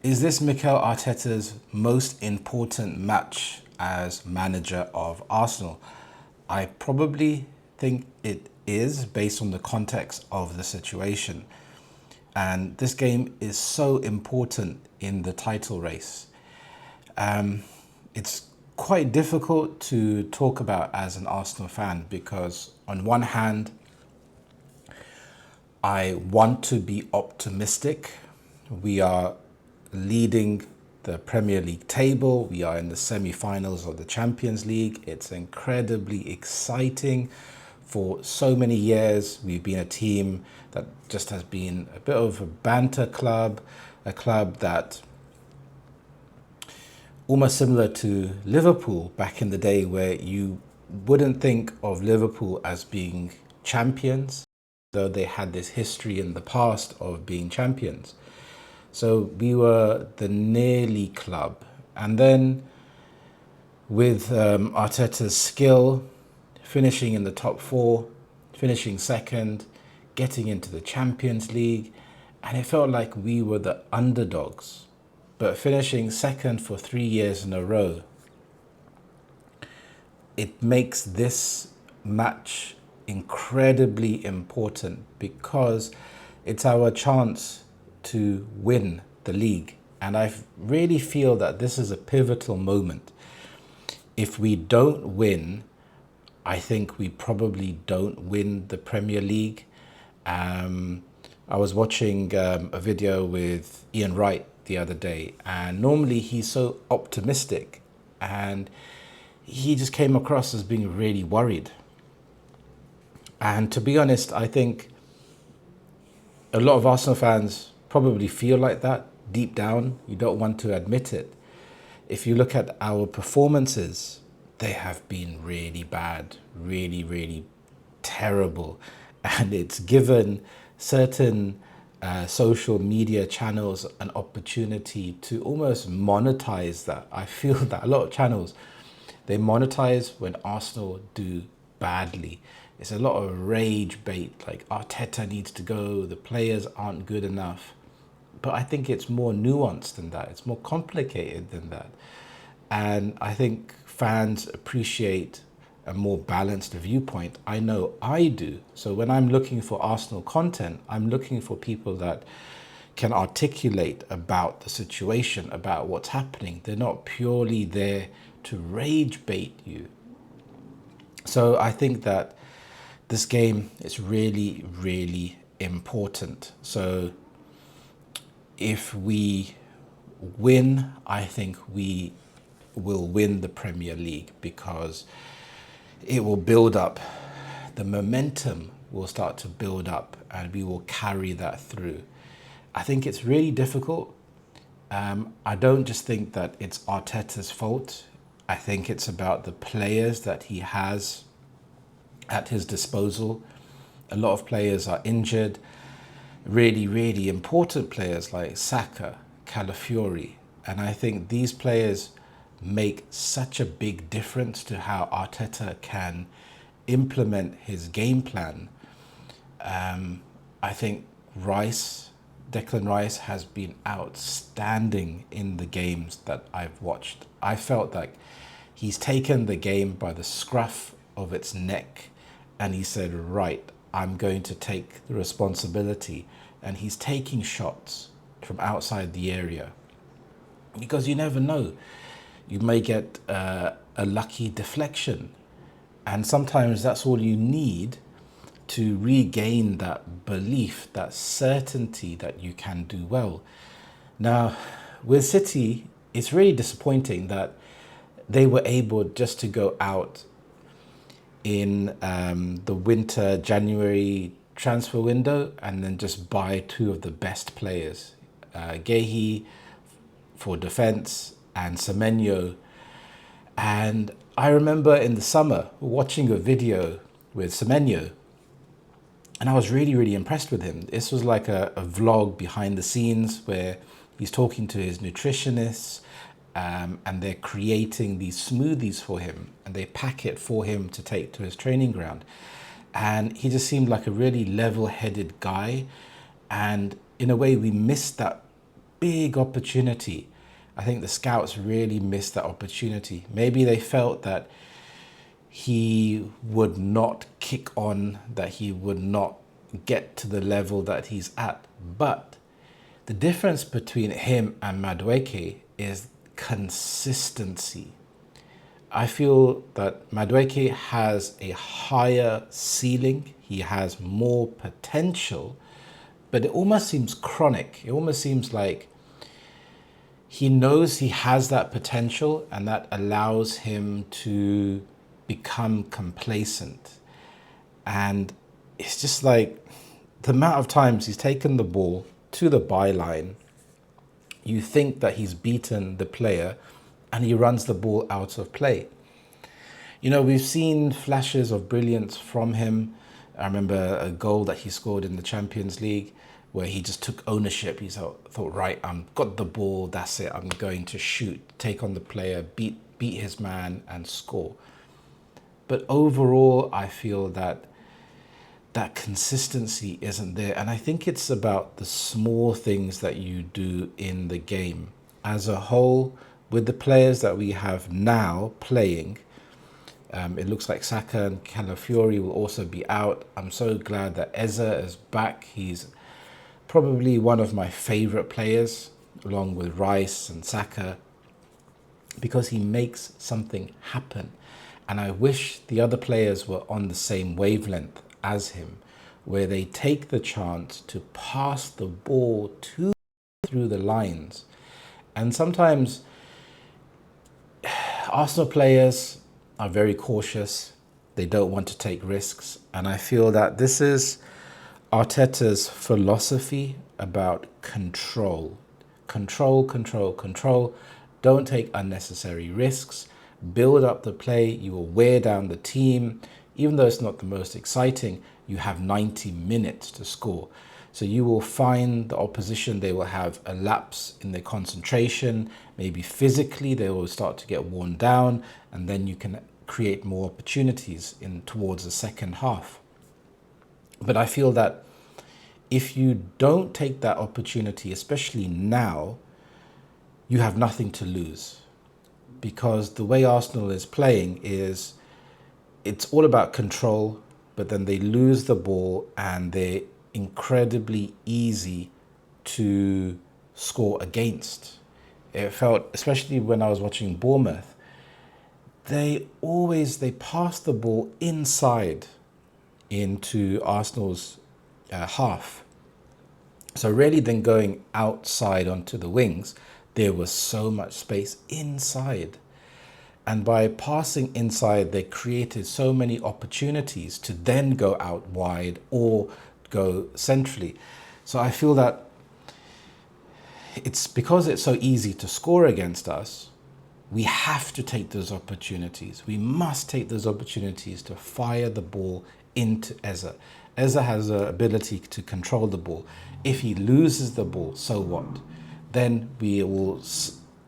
Is this Mikel Arteta's most important match as manager of Arsenal? I probably think it is based on the context of the situation. And this game is so important in the title race. It's quite difficult to talk about as an Arsenal fan because, on one hand, I want to be optimistic. We are leading the Premier League table. We are in the semi-finals of the Champions League. It's incredibly exciting. For so many years, we've been a team that just has been a bit of a banter club, a club that almost similar to Liverpool back in the day, where you wouldn't think of Liverpool as being champions, though they had this history in the past of being champions. So we were the nearly club. And then with Arteta's skill, finishing in the top four, finishing second, getting into the Champions League, and it felt like we were the underdogs. But finishing second for 3 years in a row, it makes this match incredibly important because it's our chance to win the league. And I really feel that this is a pivotal moment. If we don't win, I think we probably don't win the Premier League. I was watching a video with Ian Wright the other day, and normally he's so optimistic, and he just came across as being really worried. And to be honest, I think a lot of Arsenal fans probably feel like that deep down. You don't want to admit it. If you look at our performances, they have been really bad, really, really terrible. And it's given certain social media channels an opportunity to almost monetize that. I feel that a lot of channels, they monetize when Arsenal do badly. It's a lot of rage bait, like Arteta needs to go, the players aren't good enough. But I think it's more nuanced than that. It's more complicated than that. And I think fans appreciate a more balanced viewpoint. I know I do. So when I'm looking for Arsenal content, I'm looking for people that can articulate about the situation, about what's happening. They're not purely there to rage bait you. So I think that this game is really, really important. So if we win, I think we will win the Premier League because it will build up. The momentum will start to build up and we will carry that through. I think it's really difficult. I don't just think that it's Arteta's fault. I think it's about the players that he has at his disposal. A lot of players are injured. Really, really important players like Saka, Calafiori. And I think these players make such a big difference to how Arteta can implement his game plan. I think Declan Rice has been outstanding in the games that I've watched. I felt like he's taken the game by the scruff of its neck and he said, right, I'm going to take the responsibility. And he's taking shots from outside the area because you never know. You may get a lucky deflection. And sometimes that's all you need to regain that belief, that certainty that you can do well. Now, with City, it's really disappointing that they were able just to go out in the winter, January transfer window and then just buy two of the best players, Gehi for defense and Semenyo. And I remember in the summer watching a video with Semenyo and I was really, really impressed with him. This was like a vlog behind the scenes where he's talking to his nutritionists and they're creating these smoothies for him and they pack it for him to take to his training ground. And he just seemed like a really level-headed guy. And in a way, we missed that big opportunity. I think the scouts really missed that opportunity. Maybe they felt that he would not kick on, that he would not get to the level that he's at. But the difference between him and Madueke is consistency. I feel that Madueke has a higher ceiling, he has more potential, but it almost seems chronic. It almost seems like he knows he has that potential and that allows him to become complacent. And it's just like the amount of times he's taken the ball to the byline, you think that he's beaten the player and he runs the ball out of play. You know, we've seen flashes of brilliance from him. I remember a goal that he scored in the Champions League where he just took ownership. He thought, right, I've got the ball, that's it. I'm going to shoot, take on the player, beat his man and score. But overall, I feel that that consistency isn't there. And I think it's about the small things that you do in the game. As a whole, with the players that we have now playing, it looks like Saka and Calafiori will also be out. I'm so glad that Eze is back. He's probably one of my favourite players, along with Rice and Saka, because he makes something happen. And I wish the other players were on the same wavelength as him, where they take the chance to pass the ball through the lines. And sometimes Arsenal players are very cautious. They don't want to take risks. And I feel that this is Arteta's philosophy about control. Control, control, control. Don't take unnecessary risks. Build up the play. You will wear down the team. Even though it's not the most exciting, you have 90 minutes to score. So you will find the opposition, they will have a lapse in their concentration. Maybe physically, they will start to get worn down. And then you can create more opportunities towards the second half. But I feel that if you don't take that opportunity, especially now, you have nothing to lose. Because the way Arsenal is playing is, it's all about control, but then they lose the ball and they're incredibly easy to score against. It felt, especially when I was watching Bournemouth, they pass the ball inside into Arsenal's half. So really then going outside onto the wings, there was so much space inside. And by passing inside, they created so many opportunities to then go out wide or go centrally. So I feel that it's because it's so easy to score against us, we have to take those opportunities. We must take those opportunities to fire the ball into Eze. Eze has the ability to control the ball. If he loses the ball, so what? Then we will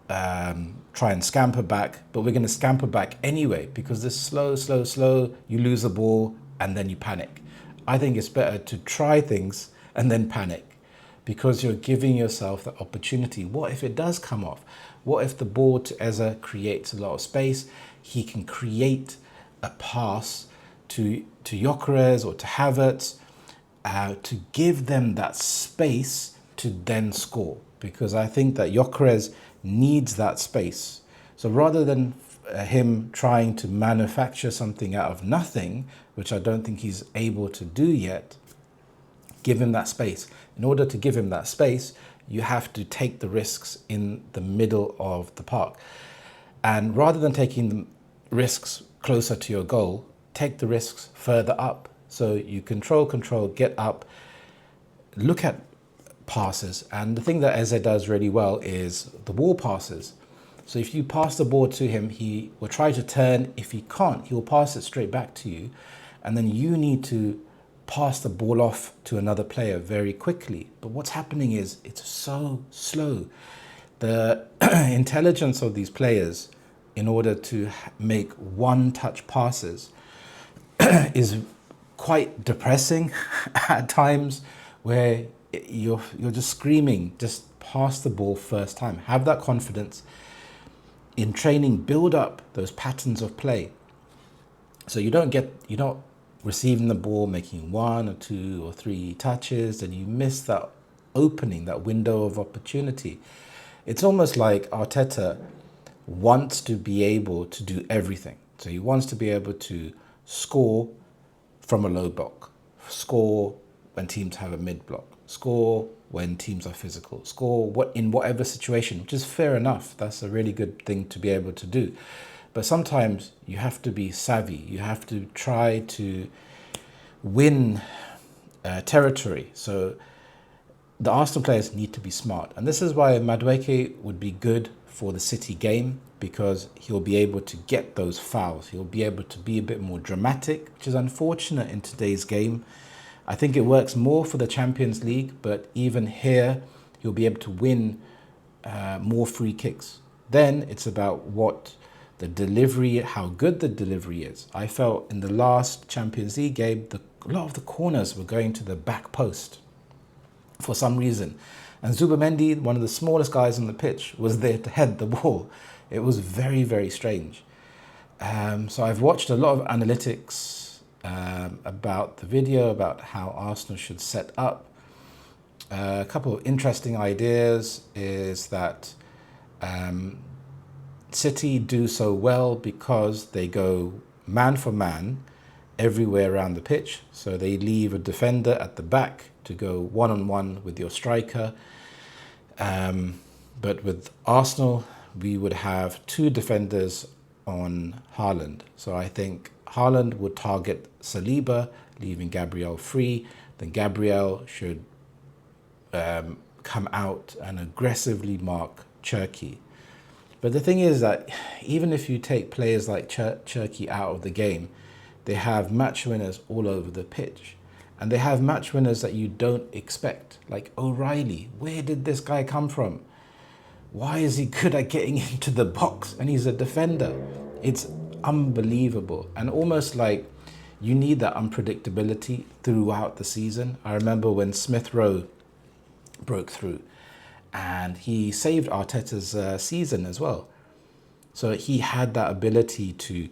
try and scamper back, but we're going to scamper back anyway because this slow, you lose the ball and then you panic. I think it's better to try things and then panic because you're giving yourself the opportunity. What if it does come off? What if the ball to Eze creates a lot of space? He can create a pass to Gyökeres or to Havertz to give them that space to then score, because I think that Gyökeres needs that space. So rather than him trying to manufacture something out of nothing, which I don't think he's able to do yet, give him that space. In order to give him that space, you have to take the risks in the middle of the park. And rather than taking the risks closer to your goal, take the risks further up. So you control, get up, look at passes. And the thing that Eze does really well is the ball passes. So if you pass the ball to him, he will try to turn. If he can't, he will pass it straight back to you. And then you need to pass the ball off to another player very quickly. But what's happening is it's so slow. The intelligence of these players in order to make one-touch passes is quite depressing at times, where you're just screaming, just pass the ball first time. Have that confidence. In training, build up those patterns of play. So you're not receiving the ball, making 1 or 2 or 3 touches, and you miss that opening, that window of opportunity. It's almost like Arteta wants to be able to do everything. So he wants to be able to score from a low block, score when teams have a mid block, score when teams are physical, score in whatever situation, which is fair enough. That's a really good thing to be able to do. But sometimes you have to be savvy. You have to try to win territory. So the Arsenal players need to be smart. And this is why Madueke would be good for the City game, because he'll be able to get those fouls. He'll be able to be a bit more dramatic, which is unfortunate in today's game. I think it works more for the Champions League, but even here, he'll be able to win more free kicks. Then it's about what the delivery, how good the delivery is. I felt in the last Champions League game, a lot of the corners were going to the back post for some reason. And Zubimendi, one of the smallest guys on the pitch, was there to head the ball. It was very, very strange. So I've watched a lot of analytics about the video, about how Arsenal should set up. A couple of interesting ideas is that City do so well because they go man for man everywhere around the pitch. So they leave a defender at the back to go one-on-one with your striker. But with Arsenal, we would have 2 defenders on Haaland. So I think Haaland would target Saliba, leaving Gabriel free. Then Gabriel should come out and aggressively mark Cherki. But the thing is that even if you take players like Cherki out of the game, they have match winners all over the pitch. And they have match winners that you don't expect, like O'Reilly. Where did this guy come from? Why is he good at getting into the box? And he's a defender. It's unbelievable. And almost like you need that unpredictability throughout the season. I remember when Smith Rowe broke through, and he saved Arteta's season as well. So he had that ability to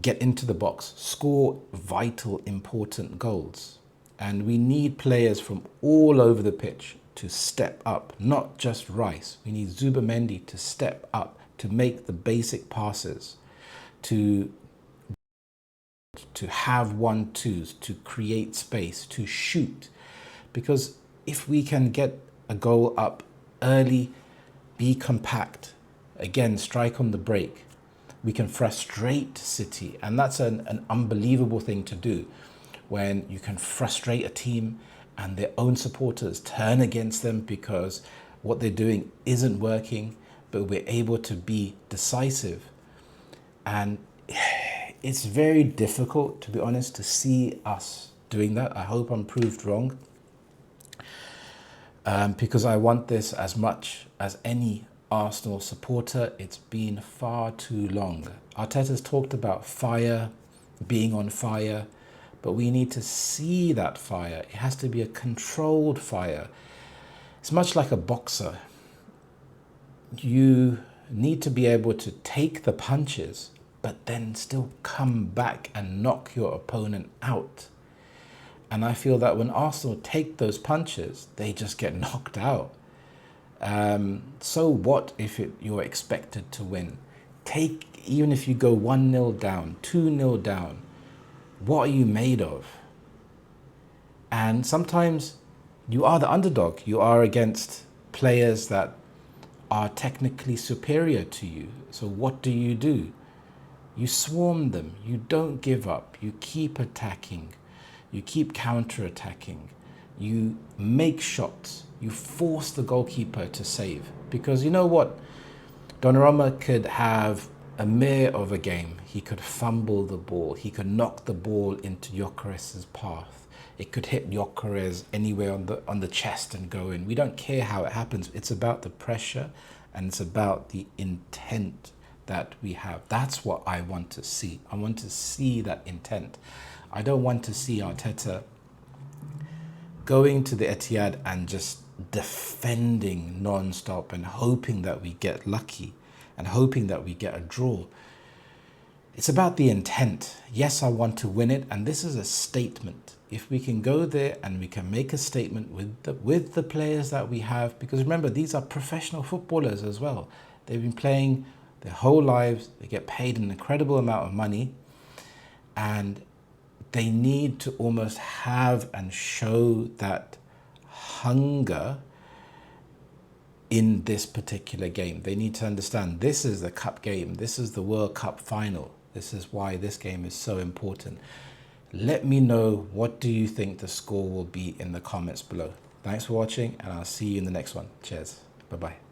get into the box, score vital, important goals. And we need players from all over the pitch to step up, not just Rice. We need Zubimendi to step up, to make the basic passes, to have 1-2s, to create space, to shoot. Because if we can get a goal up early, be compact, again, strike on the break, we can frustrate City. And that's an unbelievable thing to do, when you can frustrate a team and their own supporters turn against them because what they're doing isn't working, but we're able to be decisive. And it's very difficult, to be honest, to see us doing that. I hope I'm proved wrong, because I want this as much as any Arsenal supporter. It's been far too long. Arteta's talked about fire, being on fire, but we need to see that fire. It has to be a controlled fire. It's much like a boxer. You need to be able to take the punches, but then still come back and knock your opponent out. And I feel that when Arsenal take those punches, they just get knocked out. So what if you're expected to win? Even if you go 1-0 down, 2-0 down, what are you made of? And sometimes you are the underdog. You are against players that are technically superior to you. So what do? You swarm them. You don't give up. You keep attacking. You keep counter-attacking. You make shots. You force the goalkeeper to save. Because you know what? Donnarumma could have a mare of a game. He could fumble the ball. He could knock the ball into Gyökeres's path. It could hit Gyökeres anywhere on the chest and go in. We don't care how it happens. It's about the pressure and it's about the intent that we have. That's what I want to see. I want to see that intent. I don't want to see Arteta going to the Etihad and just defending non-stop and hoping that we get lucky and hoping that we get a draw. It's about the intent. Yes, I want to win it, and this is a statement. If we can go there and we can make a statement with the players that we have, because remember, these are professional footballers as well. They've been playing their whole lives. They get paid an incredible amount of money, and they need to almost have and show that hunger in this particular game. They need to understand this is the cup game. This is the World Cup final. This is why this game is so important. Let me know, what do you think the score will be in the comments below. Thanks for watching, and I'll see you in the next one. Cheers. Bye-bye.